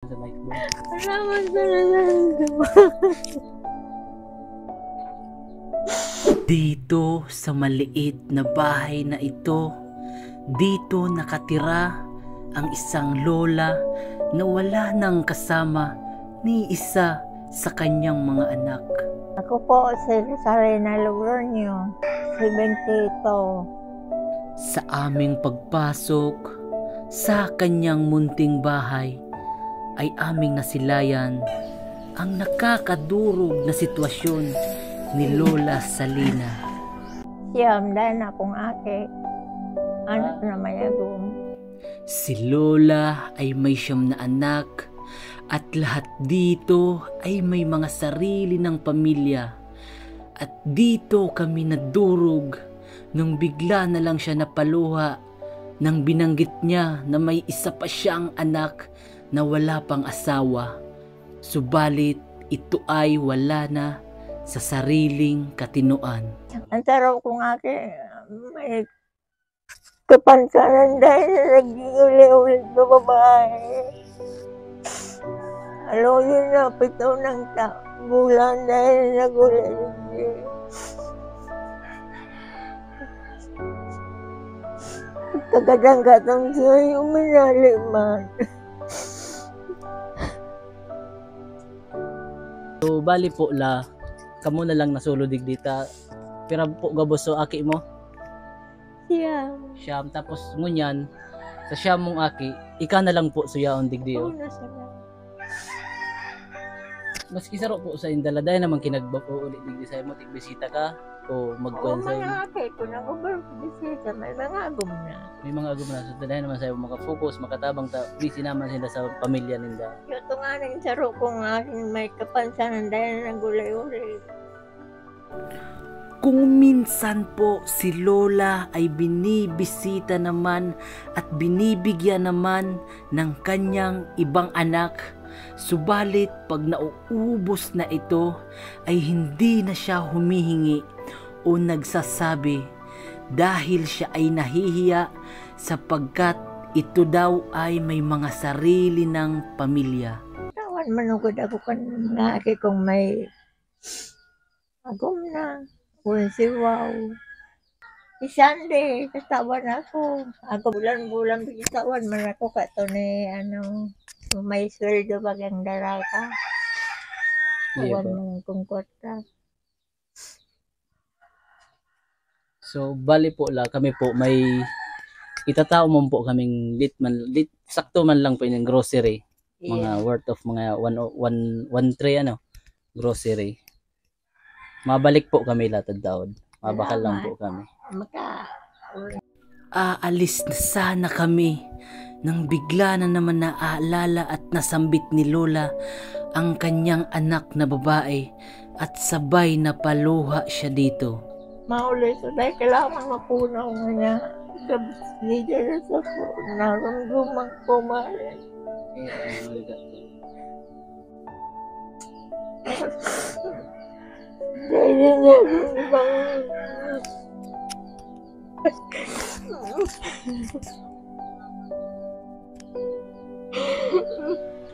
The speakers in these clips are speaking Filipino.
Sa mic mo. Salamat talaga. Dito sa maliit na bahay na ito, dito nakatira ang isang lola na wala nang kasama ni isa sa kanyang mga anak. Ako po si Sarena Logroño, 72. Sa aming pagpasok sa kanyang munting bahay ay aming nasilayan ang nakakadurog na sitwasyon ni Lola Salina. Siyam dahil na akong ake. Anak na mayagong. Si Lola ay may 9 na anak at lahat dito ay may mga sarili ng pamilya. At dito kami nadurog nung bigla na lang siya napaluha nang binanggit niya na may isa pa siyang anak na wala pang asawa. Subalit ito ay wala na sa sariling katinoan. Ang sarap kong ake, may kapansanan dahil nag-uli-ulit sa babae. Alam yun na, 7 ng bulan dahil nag-uli-ulit. Kagadang-gatang siya yung minaliman. So bali po la, kamo na lang nasulo digdita. Pero po gabos so aki mo. Siyam. Siyam tapos ngunyan sa siyam mong aki, ika na lang po suyaon digdiyo. Una sana. Maski saro po sa indala dahil naman kinagbab o ulit digdi sa mo tigbisita ka o Oo, magkuhan sa mga ake ko na bisita, may mga agom na. may mga agom na so dahil naman sa makafocus makatabang ta busy naman sila sa pamilya ninda. Ito nga nang saro kong aking may kapansanan dahil nagulay-ulay. Kung minsan po si Lola ay binibisita naman at binibigyan naman ng kanyang ibang anak, subalit pag nauubos na ito ay hindi na siya humihingi o nagsasabi dahil siya ay nahihiya sapagkat ito daw ay may mga sarili ng pamilya. Tawan manugod ako kan nga ake kong may agom na. Kung si wow. Isande, katawan ako. Ako bulan-bulan bigitawan man ako kato ni may sweldo bagang daraka. Yeah, Awan po. mong kung kwarta. So bali po la kami po may itatao mo po kaming lit sakto man lang po yung grocery. Mga worth of mga 1 ano grocery. Mabalik po kami latad daod. Mabakal lang po kami. Maka, Aalis na sana kami nang bigla na naman naaalala at nasambit ni Lola ang kanyang anak na babae at sabay na paluha siya dito. mauli so dahil kailangan mapunaw nga niya. Hindi na sa naramdaman ko mahal. Dahil niya ibang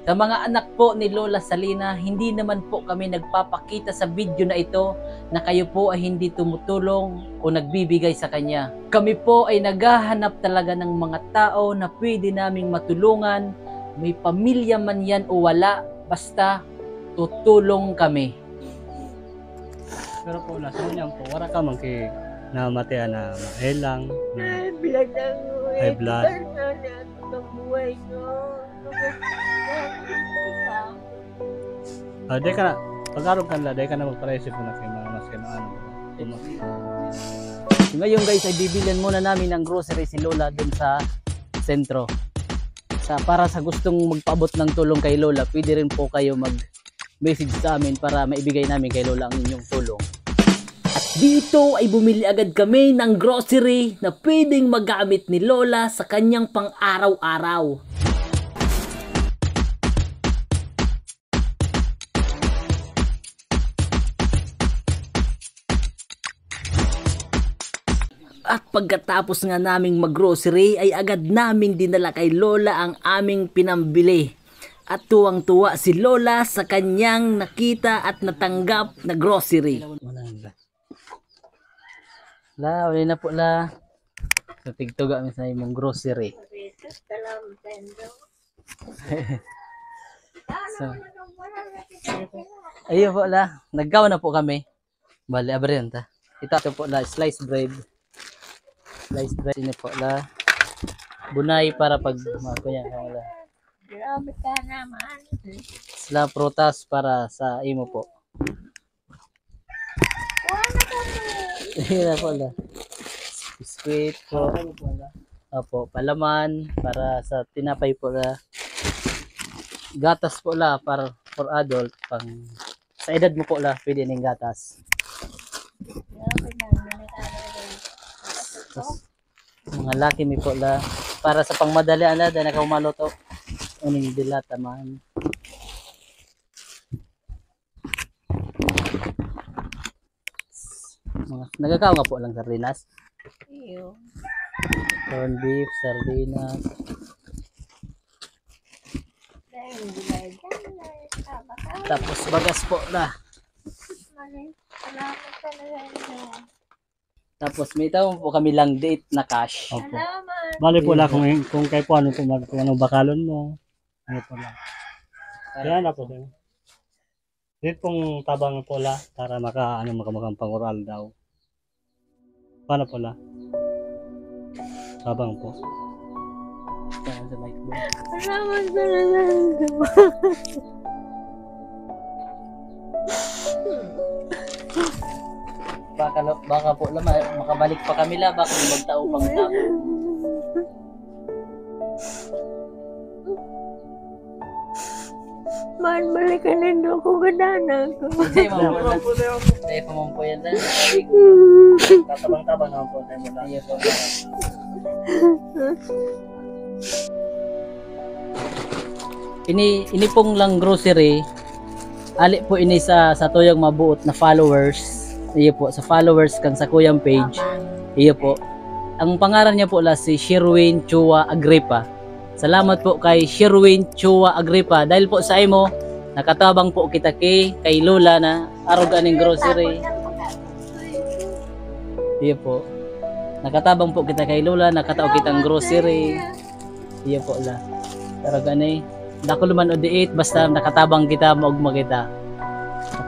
Sa mga anak po ni Lola Salina, hindi naman po kami nagpapakita sa video na ito na kayo po ay hindi tumutulong o nagbibigay sa kanya. Kami po ay naghahanap talaga ng mga tao na pwede naming matulungan, may pamilya man yan o wala, basta tutulong kami. Pero po nasa niyan po, wala ka man kay namatay na maelang. ay blood ang High blood. Ang buhay ko. Day ka na, pag-arog ka na, day ka na magpa-receive mo na kay mga mas kailangan. Ngayon guys ay bibilihan muna namin ng grocery si Lola dun sa sentro. Para sa gustong magpaabot ng tulong kay Lola, pwede rin po kayo mag-message sa amin para maibigay namin kay Lola ang inyong tulong. At dito ay bumili agad kami ng grocery na pwedeng magamit ni Lola sa kanyang pang-araw-araw. At pagkatapos nga naming mag-grocery ay agad naming dinala kay Lola ang aming pinambili. At tuwang-tuwa si Lola sa kanyang nakita at natanggap na grocery. La, wala na po la. So, tigtuga mi sa imong grocery. So, ayun po la, nagkaw na po kami. Bali, abriyan ta. Ito po la, sliced bread. Sliced bread ini po la. Bunay para pag kunya wala. Grabe ka naman. Sila prutas para sa imo po. Ayun po la. Biscuit po. Opo, palaman para sa tinapay po la. Gatas po la para for adult pang sa edad mo po la pwede ning gatas. Tapos, mga laki mi po la para sa pangmadalian na dahil nakaumaluto. Uning dilata man. Nagkakaw nga po lang sardinas. Iyo. Corn beef, sardinas. Tapos bagas po na. Salamat talaga. Tapos may tawag po kami lang date na cash. Opo. Salamat. Bali po la kung kay po ano kung anong bakalon mo. Ano po la. Kaya na po din. Dito pong tabang po la para makamakang pangural daw. Paano po la? Tabang po. Sa mic mo. Salamat talaga. Baka po lang makabalik pa kami la, baka magtao pang tao. Man, balikan na doon ko gadana ko. Hindi mo po yan lang. Tatabang-tabang naman po tayo mo Iya po. Ini pong lang grocery. Ali po ini sa tuyang mabuot na followers. Iya po sa followers kang sa kuyang page. Iya po. Ang pangalan niya po la si Sherwin Chua Agripa. Salamat po kay Sherwin Chua Agripa dahil po sa imo nakatabang po kita kay Lola na arog aning grocery. Iya po. Nakatabang po kita kay Lola, nakatao kitang grocery. Iya po la. Arog ani. Dako luman o diit basta nakatabang kita maugma kita.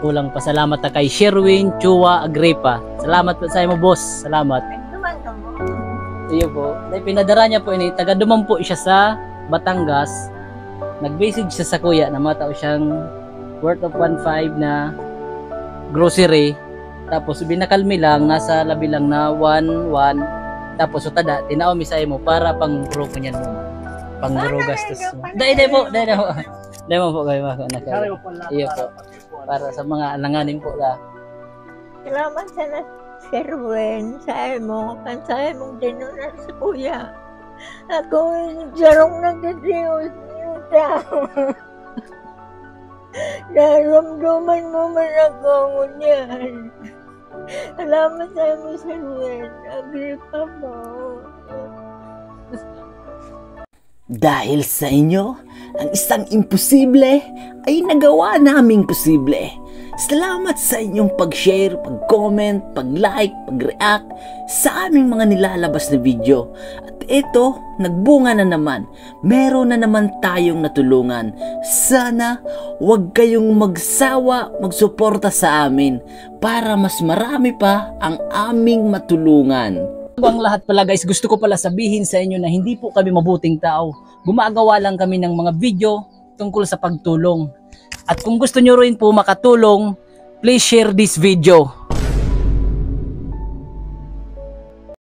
Kulang pasalamat ta kay Sherwin Chua Agripa. Salamat po sa imo boss. Salamat. Iyo po. Dahil pinadara niya po ini, taga Duman po siya sa Batangas. Nag-message siya sa kuya na matao siyang worth of 1.5 na grocery. Tapos binakalmi lang, nasa labi lang na 1.1. Tapos utada, tinao mi sa imo para pang bro ko niyan mo. Pang bro gastos mo. Dahil po. Dahil po kayo mga anak. Iyo po. Para sa mga alanganin po la. Salamat sana Sherwin sa mo kansa mong dinunan sa kuya. Ako jarong nagdadiyos niyo tao. Naramdaman mo man ako ngunyan. Salamat sa mo Sherwin. Agree pa mo. Dahil sa inyo, ang isang imposible ay nagawa naming posible. Salamat sa inyong pag-share, pag-comment, pag-like, pag-react sa aming mga nilalabas na video. At ito, nagbunga na naman. Meron na naman tayong natulungan. Sana huwag kayong magsawa, magsuporta sa amin para mas marami pa ang aming matulungan. Ang lahat pala guys, gusto ko pala sabihin sa inyo na hindi po kami mabuting tao. Gumagawa lang kami ng mga video tungkol sa pagtulong. At kung gusto nyo rin po makatulong, please share this video.